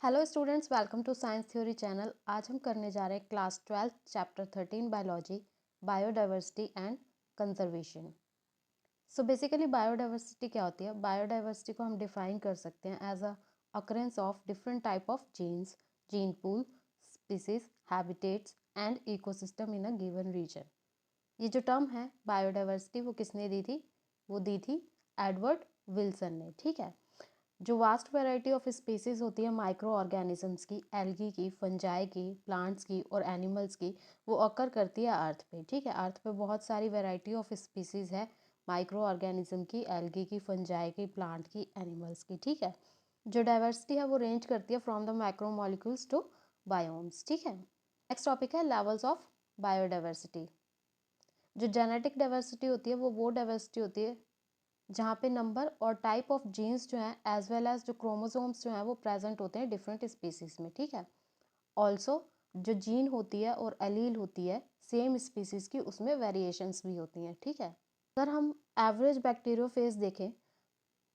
Hello students, welcome to science theory channel. आज हम करने जा रहे हैं class 12 chapter 13 biology, biodiversity and conservation. So basically biodiversity क्या होती है? बायोडाइवर्सिटी को हम डिफाइन कर सकते हैं as a occurrence of different type of genes, gene pool, species, habitats and ecosystem in a given region. ये जो टर्म है बायोडाइवर्सिटी, वो किसने दी थी? वो दी थी एडवर्ड विल्सन ने। ठीक है। जो वास्ट वैरायटी ऑफ स्पीसीज होती है माइक्रो ऑर्गेनिजम्स की, एल्गी की, फंजाई की, प्लांट्स की और एनिमल्स की, वो अकर करती है अर्थ पे। ठीक है। अर्थ पे बहुत सारी वैरायटी ऑफ स्पीसीज है, माइक्रो ऑर्गेनिज्म की, एल्गी की, फंजाई की, प्लांट की, एनिमल्स की। ठीक है। जो डाइवर्सिटी है वो रेंज करती है from the micro molecules to biomes. ठीक है। नेक्स्ट टॉपिक है लेवल्स ऑफ बायोडाइवर्सिटी। जो जेनेटिक डाइवर्सिटी होती है वो डाइवर्सिटी होती है जहाँ पे नंबर और टाइप ऑफ जीन्स जो हैं एज वेल एज जो क्रोमोसोम्स जो हैं वो प्रेजेंट होते हैं डिफरेंट स्पीसीज में। ठीक है। ऑल्सो जो जीन होती है और एलील होती है सेम स्पीसीज की, उसमें वेरिएशंस भी होती हैं। ठीक है। अगर हम एवरेज बैक्टीरियोफेज देखें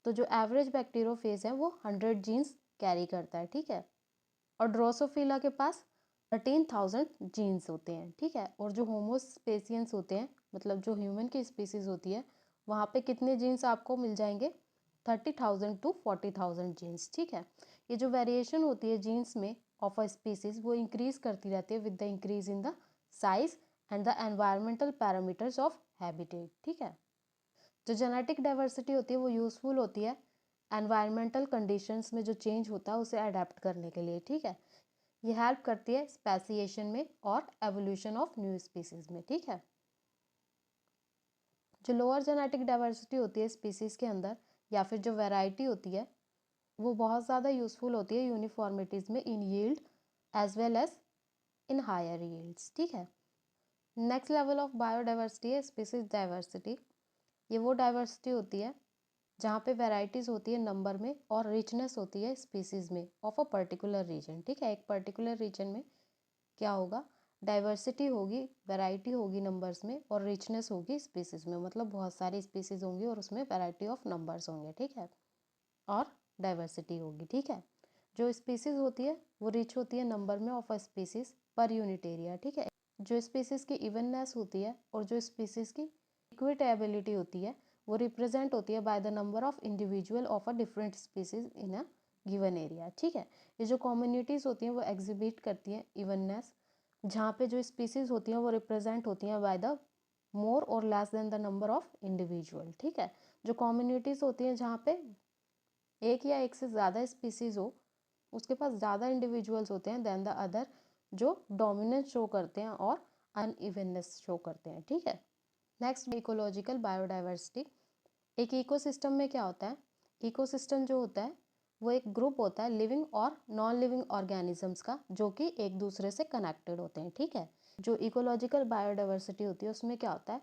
तो जो एवरेज बैक्टीरियोफेज है वो 100 जीन्स कैरी करता है। ठीक है। और ड्रोसोफिला के पास 13,000 जीन्स होते हैं। ठीक है। और जो होमोस्पेसियंस होते हैं, मतलब जो ह्यूमन की स्पीसीज होती है, वहाँ पे कितने जीन्स आपको मिल जाएंगे? 30,000 टू 40,000 जीन्स। ठीक है। ये जो वेरिएशन होती है जीन्स में ऑफ अ स्पीसीज, वो इंक्रीज करती रहती है with the increase in the size and the environmental parameters of habitat. ठीक है। जो जेनेटिक डाइवर्सिटी होती है वो यूजफुल होती है एनवायरमेंटल कंडीशंस में जो चेंज होता है उसे अडेप्ट करने के लिए। ठीक है। ये हेल्प करती है स्पेसिएशन में और एवोल्यूशन ऑफ न्यू स्पीसीज में। ठीक है। जो लोअर जेनेटिक डाइवर्सिटी होती है स्पीसीज के अंदर या फिर जो वैरायटी होती है, वो बहुत ज़्यादा यूजफुल होती है यूनिफॉर्मिटीज़ में in yield as well as in higher yields. ठीक है। नेक्स्ट लेवल ऑफ बायोडाइवर्सिटी है स्पीसीज डाइवर्सिटी। ये वो डाइवर्सिटी होती है जहाँ पे वैरायटीज़ होती है नंबर में और रिचनेस होती है स्पीसीज में ऑफ अ पर्टिकुलर रीजन। ठीक है। एक पर्टिकुलर रीजन में क्या होगा? डाइवर्सिटी होगी, वैरायटी होगी नंबर्स में और रिचनेस होगी स्पीसीज में, मतलब बहुत सारी स्पीसीज होंगी और उसमें वैरायटी ऑफ नंबर्स होंगे। ठीक है। और डाइवर्सिटी होगी। ठीक है। जो स्पीसीज होती है वो रिच होती है नंबर में of a species per unit area. ठीक है। जो स्पीसीज की इवननेस होती है और जो स्पीसीज की इक्विटेबिलिटी होती है वो रिप्रेजेंट होती है by the number of individual of a different species in a given area. ठीक है। ये जो कम्युनिटीज़ होती हैं वो एग्जिबिट करती हैं इवननेस, जहाँ पे जो स्पीसीज होती हैं वो रिप्रेजेंट होती हैं बाय द मोर और less than the number of individual. ठीक है। जो कम्युनिटीज़ होती हैं जहाँ पे एक या एक से ज़्यादा स्पीसीज हो, उसके पास ज़्यादा इंडिविजुअल्स होते हैं देन द अदर, जो डोमिनेंस शो करते हैं और अनइवननेस शो करते हैं। ठीक है। Next, ecological biodiversity. एक इकोसिस्टम में क्या होता है? इकोसिस्टम जो होता है वो एक ग्रुप होता है लिविंग और नॉन लिविंग ऑर्गेनिजम्स का, जो कि एक दूसरे से कनेक्टेड होते हैं। ठीक है। जो इकोलॉजिकल बायोडाइवर्सिटी होती है उसमें क्या होता है?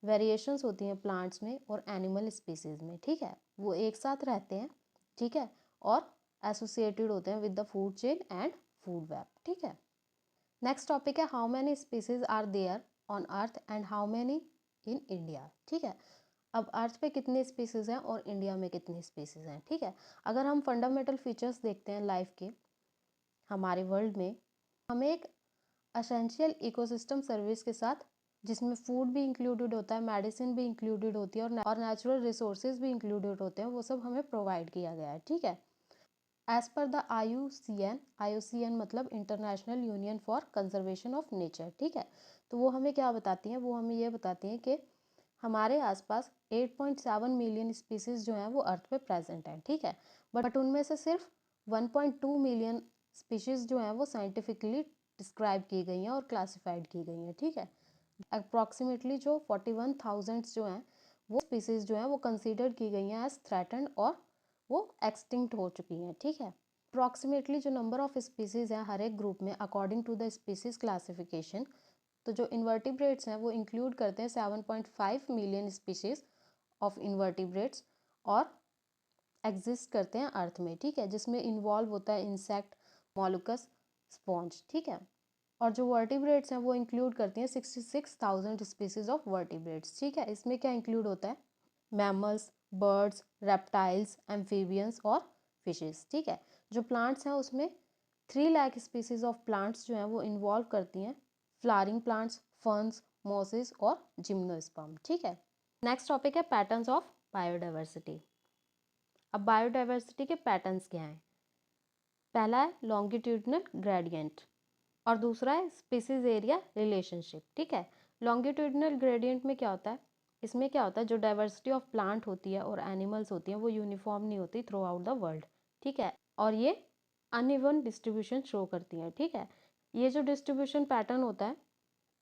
वेरिएशंस होती हैं प्लांट्स में और एनिमल स्पीसीज में। ठीक है। वो एक साथ रहते हैं। ठीक है। और एसोसिएटेड होते हैं with the food chain and food web. ठीक है। नेक्स्ट टॉपिक है how many species are there on earth and how many in India. ठीक है। अब अर्थ पे कितने स्पीसीज हैं और इंडिया में कितने स्पीसीज हैं। ठीक है। अगर हम फंडामेंटल फीचर्स देखते हैं लाइफ के हमारे वर्ल्ड में, हमें एक असेंशियल इकोसिस्टम सर्विस के साथ, जिसमें फूड भी इंक्लूडेड होता है, मेडिसिन भी इंक्लूडेड होती है और नेचुरल रिसोर्सेज भी इंक्लूडेड होते हैं, वो सब हमें प्रोवाइड किया गया है। ठीक है। एज पर द IUCN मतलब international union for conservation of nature. ठीक है। तो वो हमें क्या बताती हैं? वो हमें ये बताती हैं कि हमारे आसपास 8.7 मिलियन स्पीसीज जो हैं वो अर्थ पे प्रेजेंट हैं। ठीक है। बट उनमें से सिर्फ 1.2 मिलियन स्पीशीज जो हैं वो साइंटिफिकली डिस्क्राइब की गई हैं और क्लासिफाइड की गई हैं। ठीक है। अप्रॉक्सीमेटली जो 41,000 जो हैं वो स्पीसीज जो हैं वो कंसीडर की गई हैं एज थ्रेटन्ड और वो एक्सटिंक्ट हो चुकी हैं। ठीक है। अप्रॉक्सीमेटली जो नंबर ऑफ स्पीसीज हैं हर एक ग्रुप में according to the species classification, तो जो इन्वर्टिब्रेट्स हैं वो इंक्लूड करते हैं 7.5 मिलियन स्पीशीज ऑफ इन्वर्टिब्रेट्स और एग्जिस्ट करते हैं अर्थ में। ठीक है। जिसमें इन्वॉल्व होता है इंसेक्ट, मॉलुकस, स्पॉन्ज। ठीक है। और जो वर्टिब्रेट्स हैं वो इंक्लूड करती हैं 66,000 स्पीसीज ऑफ वर्टिब्रेट्स। ठीक है। इसमें क्या इंक्लूड होता है? मैमल्स, बर्ड्स, रेप्टाइल्स, एम्फीबियंस और फिशेस। ठीक है। जो प्लांट्स हैं उसमें 3 लाख स्पीसीज ऑफ प्लांट्स जो हैं वो इन्वॉल्व करती हैं फ्लावरिंग प्लांट्स, फर्न्स, मॉसेस और जिम्नोस्पर्म। ठीक है, नेक्स्ट टॉपिक है पैटर्न्स ऑफ बायोडाइवर्सिटी। अब बायोडाइवर्सिटी के पैटर्न्स क्या हैं? पहला है लॉन्गिट्यूडनल ग्रेडियंट और दूसरा है स्पीसीज एरिया रिलेशनशिप। ठीक है, लॉन्गिट्यूडनल ग्रेडियंट में क्या होता है? इसमें क्या होता है, जो डाइवर्सिटी ऑफ प्लांट होती है और एनिमल्स होती हैं वो यूनिफॉर्म नहीं होती थ्रू आउट द वर्ल्ड। ठीक है, और ये अनइवन डिस्ट्रीब्यूशन शो करती हैं। ठीक है, ये जो डिस्ट्रीब्यूशन पैटर्न होता है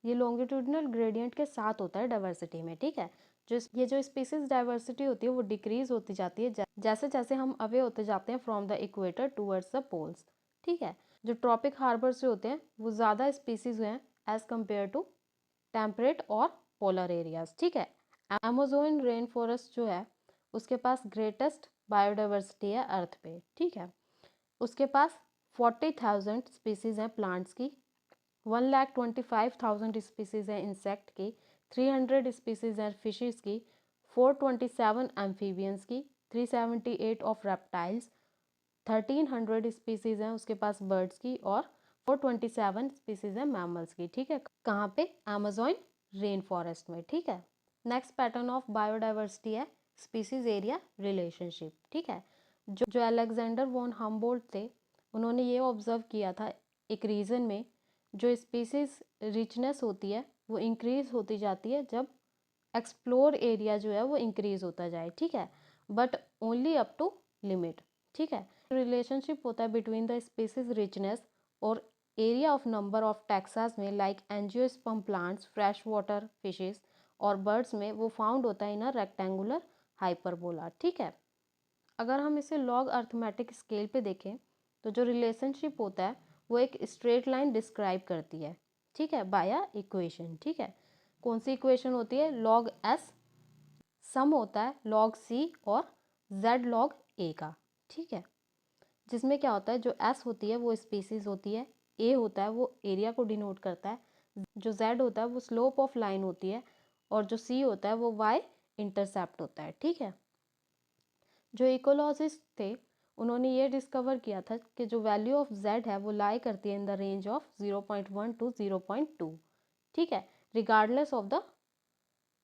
ये लॉन्गिट्यूडनल ग्रेडियंट के साथ होता है डाइवर्सिटी में। ठीक है, ये जो स्पीसीज डाइवर्सिटी होती है वो डिक्रीज होती जाती है जैसे जैसे हम अवे होते जाते हैं from the equator towards the poles. ठीक है, जो ट्रॉपिक हार्बर से होते हैं वो ज़्यादा स्पीसीज हैं एज कम्पेयर टू टेम्परेट और पोलर एरियाज। ठीक है, अमेज़न रेन फॉरेस्ट जो है उसके पास ग्रेटेस्ट बायोडाइवर्सिटी है अर्थ पे। ठीक है, उसके पास 40,000 स्पीसीज हैं प्लांट्स की, 1,25,000 स्पीसीज हैं इंसेक्ट की, 300 स्पीसीज हैं फिशेस की, 427 एम्फीबियंस की, 378 ऑफ रेप्टाइल्स, 1300 स्पीसीज हैं उसके पास बर्ड्स की और 427 स्पीसीज हैं मैमल्स की। ठीक है, कहाँ पे? अमेज़न रेन फॉरेस्ट में। ठीक है, नेक्स्ट पैटर्न ऑफ बायोडाइवर्सिटी है स्पीसीज एरिया रिलेशनशिप। ठीक है, जो अलेक्जेंडर वॉन हम्बोल्ट थे उन्होंने ये ऑब्जर्व किया था एक रीजन में जो स्पीसीज रिचनेस होती है वो इंक्रीज होती जाती है जब एक्सप्लोर एरिया जो है वो इंक्रीज होता जाए। ठीक है, but only up to limit. ठीक है, रिलेशनशिप होता है बिटवीन द स्पीसीज रिचनेस और area of number of taxas में like angiosperm plants, fresh water fishes और बर्ड्स में वो फाउंड होता है इन अ रेक्टेंगुलर हाइपरबोला। ठीक है, अगर हम इसे लॉग अर्थमेटिक स्केल पे देखें तो जो रिलेशनशिप होता है वो एक स्ट्रेट लाइन डिस्क्राइब करती है। ठीक है, बाया इक्वेशन। ठीक है, कौन सी इक्वेशन होती है? लॉग एस सम होता है लॉग सी और जेड लॉग ए का। ठीक है, जिसमें क्या होता है, जो एस होती है वो स्पीसीज होती है, ए होता है वो एरिया को डिनोट करता है, जो जेड होता है वो स्लोप ऑफ लाइन होती है और जो सी होता है वो वाई इंटरसेप्ट होता है। ठीक है, जो इकोलॉजिस्ट थे उन्होंने ये डिस्कवर किया था कि जो वैल्यू ऑफ जेड है वो लाई करती है in the range of 0.1 to 0.2। ठीक है, regardless of the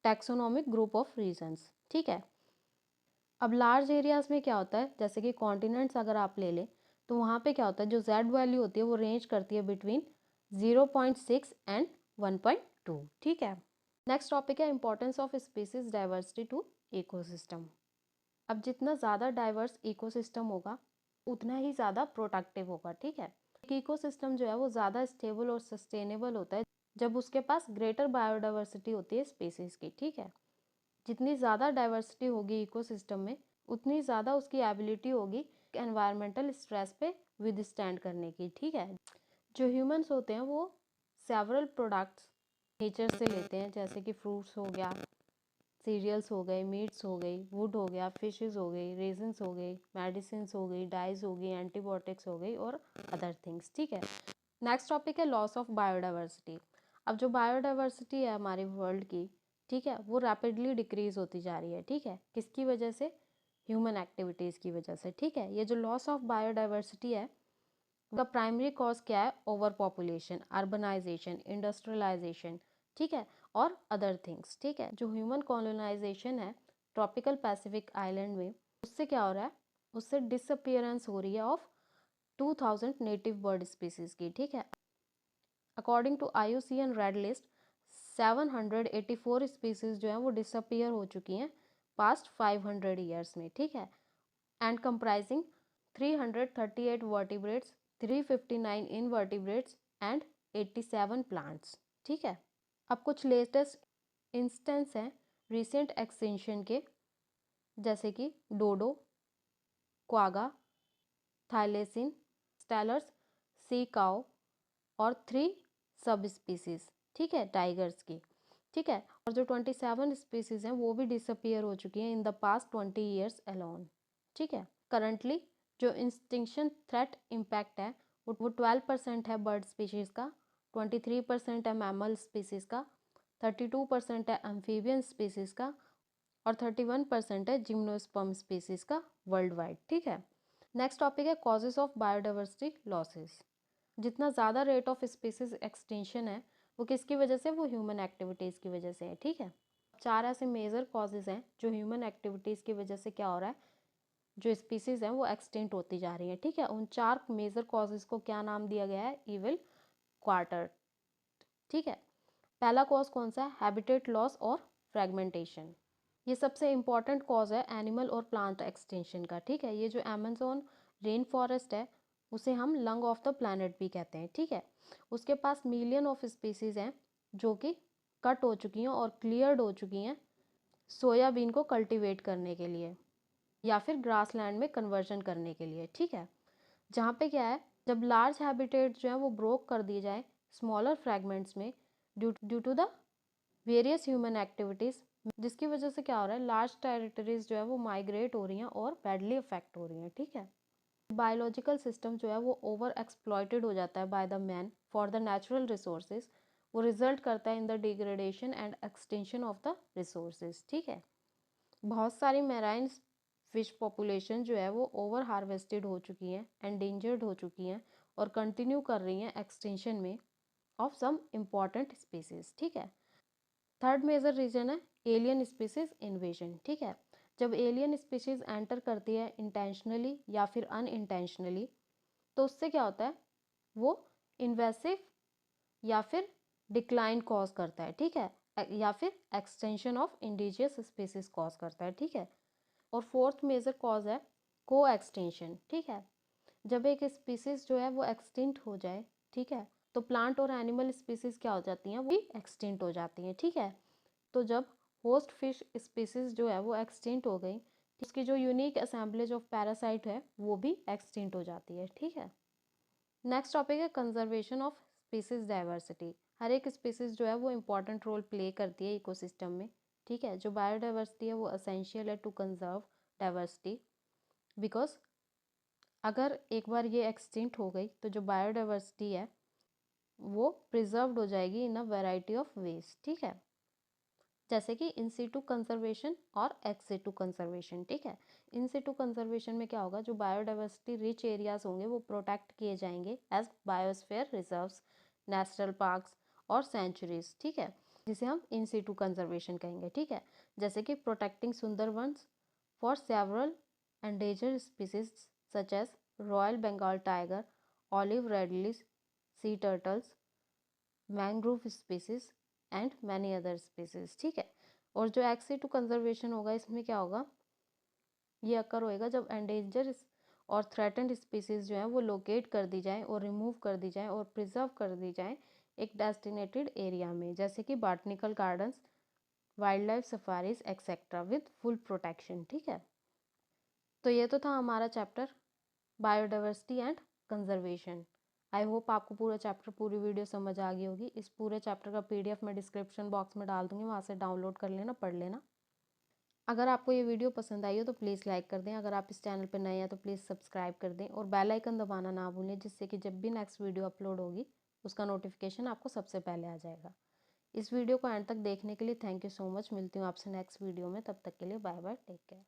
taxonomic group of regions. ठीक है, अब लार्ज एरियाज में क्या होता है, जैसे कि कॉन्टिनेंट्स अगर आप ले लें तो वहाँ पे क्या होता है, जो जेड वैल्यू होती है वो रेंज करती है बिटवीन 0.6 एंड 1.2। ठीक है, नेक्स्ट टॉपिक है importance of species diversity to ecosystem. अब जितना ज़्यादा डाइवर्स इकोसिस्टम होगा उतना ही ज़्यादा प्रोडक्टिव होगा। ठीक है, एक इकोसिस्टम जो है वो ज़्यादा स्टेबल और सस्टेनेबल होता है जब उसके पास ग्रेटर बायोडाइवर्सिटी होती है स्पीसीज की। ठीक है, जितनी ज़्यादा डाइवर्सिटी होगी इकोसिस्टम में उतनी ज़्यादा उसकी एबिलिटी होगी एनवायरमेंटल स्ट्रेस पे विदस्टैंड करने की। ठीक है, जो ह्यूमंस होते हैं वो सेवरल प्रोडक्ट्स नेचर से लेते हैं, जैसे कि फ्रूट्स हो गया, सीरियल्स हो गए, मीट्स हो गई, वुड हो गया, फिशेस हो गई, रेजन्स हो गई, मेडिसिन्स हो गई, डाइज हो गई, एंटीबायोटिक्स हो गई और अदर थिंग्स। ठीक है, नेक्स्ट टॉपिक है लॉस ऑफ बायोडाइवर्सिटी। अब जो बायोडाइवर्सिटी है हमारे वर्ल्ड की, ठीक है, वो रैपिडली डिक्रीज होती जा रही है। ठीक है, किसकी वजह से? ह्यूमन एक्टिविटीज़ की वजह से। ठीक है, ये जो लॉस ऑफ बायोडाइवर्सिटी है उसका प्राइमरी कॉज क्या है? Over population, urbanisation, industrialisation. ठीक है, और अदर थिंग्स। ठीक है, जो ह्यूमन कॉलोनाइजेशन है ट्रॉपिकल पैसिफिक आइलैंड में उससे क्या हो रहा है? उससे डिसअपियरेंस हो रही है ऑफ 2000 नेटिव बर्ड स्पीसीज की। ठीक है, according to IUCN red list 784 species जो हैं वो डिसअपियर हो चुकी हैं पास्ट 500 ईयर्स में। ठीक है, and comprising 338 vertebrates, 359 invertebrates and 87 plants. ठीक है, अब कुछ लेटेस्ट इंस्टेंस हैं रिसेंट एक्सटिंक्शन के, जैसे कि डोडो, क्वागा, थाइलेसिन, स्टेलर्स, सी काओ और 3 सब स्पीसीज। ठीक है, टाइगर्स की। ठीक है, और जो 27 स्पीसीज हैं वो भी डिसअपियर हो चुकी हैं in the past 20 years alone. ठीक है, करंटली जो एक्सटिंक्शन थ्रेट इम्पैक्ट है वो 12% है बर्ड स्पीशीज़ का, 23% है मैमल स्पीसीज़ का, 32% है एम्फीबियन स्पीसीज़ का और 31% है जिम्नोस्पर्म स्पीसीज़ का वर्ल्ड वाइड। ठीक है, नेक्स्ट टॉपिक है कॉजेज ऑफ बायोडाइवर्सिटी लॉसेस। जितना ज़्यादा रेट ऑफ स्पीसीज एक्सटेंशन है वो किसकी वजह से, वो ह्यूमन एक्टिविटीज़ की वजह से है। ठीक है, 4 ऐसे मेजर कॉजेज़ हैं जो ह्यूमन एक्टिविटीज़ की वजह से क्या हो रहा है, जो स्पीसीज़ हैं वो एक्सटेंट होती जा रही हैं। ठीक है, उन 4 मेजर कॉजेज़ को क्या नाम दिया गया है, इविल क्वार्टर। ठीक है, पहला कॉज कौन सा है, हैबिटेट लॉस और फ्रेगमेंटेशन। ये सबसे इम्पॉर्टेंट कॉज है एनिमल और प्लांट एक्सटेंशन का। ठीक है, ये जो अमेज़न रेन फॉरेस्ट है उसे हम लंग ऑफ द प्लानट भी कहते हैं। ठीक है, उसके पास मिलियन ऑफ स्पीसीज हैं जो कि कट हो चुकी हैं और क्लियर्ड हो चुकी हैं सोयाबीन को कल्टीवेट करने के लिए या फिर ग्रासलैंड में कन्वर्जन करने के लिए। ठीक है, जहाँ पे क्या है, जब लार्ज हैबिटेट जो है वो ब्रोक कर दिए जाए स्मॉलर फ्रैगमेंट्स में due to the various human activities, जिसकी वजह से क्या हो रहा है, लार्ज टेरिटरीज जो है वो माइग्रेट हो रही हैं और बैडली अफेक्ट हो रही हैं। ठीक है, बायोलॉजिकल सिस्टम जो है वो ओवर एक्सप्लॉयटेड हो जाता है by the man for the natural resources, वो रिजल्ट करता है in the degradation and extension of the resources. ठीक है, बहुत सारी मैराइन फिश पॉपुलेशन जो है वो ओवर हार्वेस्टेड हो चुकी हैं, एंडेंजर्ड हो चुकी हैं और कंटिन्यू कर रही हैं एक्सटेंशन में ऑफ सम इम्पॉर्टेंट स्पीसीज। ठीक है, थर्ड मेजर रीजन है एलियन स्पीसीज इन्वेजन। ठीक है, जब एलियन स्पीसीज एंटर करती है इंटेंशनली या फिर अनइंटेंशनली, तो उससे क्या होता है, वो इन्वेसिव या फिर डिक्लाइन कॉज करता है। ठीक है, या फिर extension of indigenous species cause करता है। ठीक है, और फोर्थ मेजर कॉज है को एक्सटेंशन। ठीक है, जब एक स्पीसीज जो है वो एक्सटिंक्ट हो जाए, ठीक है, तो प्लांट और एनिमल स्पीसीज क्या हो जाती हैं, वो भी एक्सटिंक्ट हो जाती हैं। ठीक है, तो जब होस्ट फिश स्पीसीज जो है वो एक्सटिंक्ट हो गई, उसकी जो यूनिक असेंबलेज ऑफ पैरासाइट है वो भी एक्सटिंक्ट हो जाती है। ठीक है, नेक्स्ट टॉपिक है कंजर्वेशन ऑफ स्पीसीज डाइवर्सिटी। हर एक स्पीसीज जो है वो इम्पॉर्टेंट रोल प्ले करती है इकोसिस्टम में। ठीक है, जो बायोडाइवर्सिटी है वो असेंशियल है टू कंजर्व डाइवर्सिटी, बिकॉज अगर एक बार ये एक्सटिंक्ट हो गई तो जो बायोडाइवर्सिटी है वो प्रिजर्व्ड हो जाएगी इन अ वैरायटी ऑफ वेज। ठीक है, जैसे कि इन सिटू कंजर्वेशन और एक्स सिटू कंजर्वेशन। ठीक है, इन सिटू कंजर्वेशन में क्या होगा, जो बायोडाइवर्सिटी रिच एरियाज होंगे वो प्रोटेक्ट किए जाएंगे as biosphere reserves, national parks और सेंचुरीज। ठीक है, जिसे हम इन सिटू कंजर्वेशन कहेंगे। ठीक है, जैसे कि protecting Sundarbans for several endangered species such as royal Bengal tiger, olive ridleys, sea turtles, mangrove species and many other species. ठीक है, और जो एक्स टू कंजर्वेशन होगा इसमें क्या होगा, ये अकर होएगा जब एंडेंजर और थ्रेटेंड स्पीसीज जो है वो लोकेट कर दी जाए और रिमूव कर दी जाए और प्रिजर्व कर दी जाए एक डेस्टिनेटेड एरिया में, जैसे कि botanical gardens, wild life safaris etcetera with full protection. ठीक है, तो ये तो था हमारा chapter biodiversity and conservation. I hope आपको पूरा चैप्टर, पूरी वीडियो समझ आ गई होगी। इस पूरे चैप्टर का पीडीएफ मैं डिस्क्रिप्शन बॉक्स में डाल दूंगी, वहाँ से डाउनलोड कर लेना, पढ़ लेना। अगर आपको ये वीडियो पसंद आई हो तो प्लीज़ लाइक कर दें, अगर आप इस चैनल पर नए हैं तो प्लीज़ सब्सक्राइब कर दें और बेल आइकन दबाना ना भूलें, जिससे कि जब भी नेक्स्ट वीडियो अपलोड होगी उसका नोटिफिकेशन आपको सबसे पहले आ जाएगा। इस वीडियो को एंड तक देखने के लिए थैंक यू सो मच। मिलती हूँ आपसे नेक्स्ट वीडियो में, तब तक के लिए बाय बाय, टेक केयर।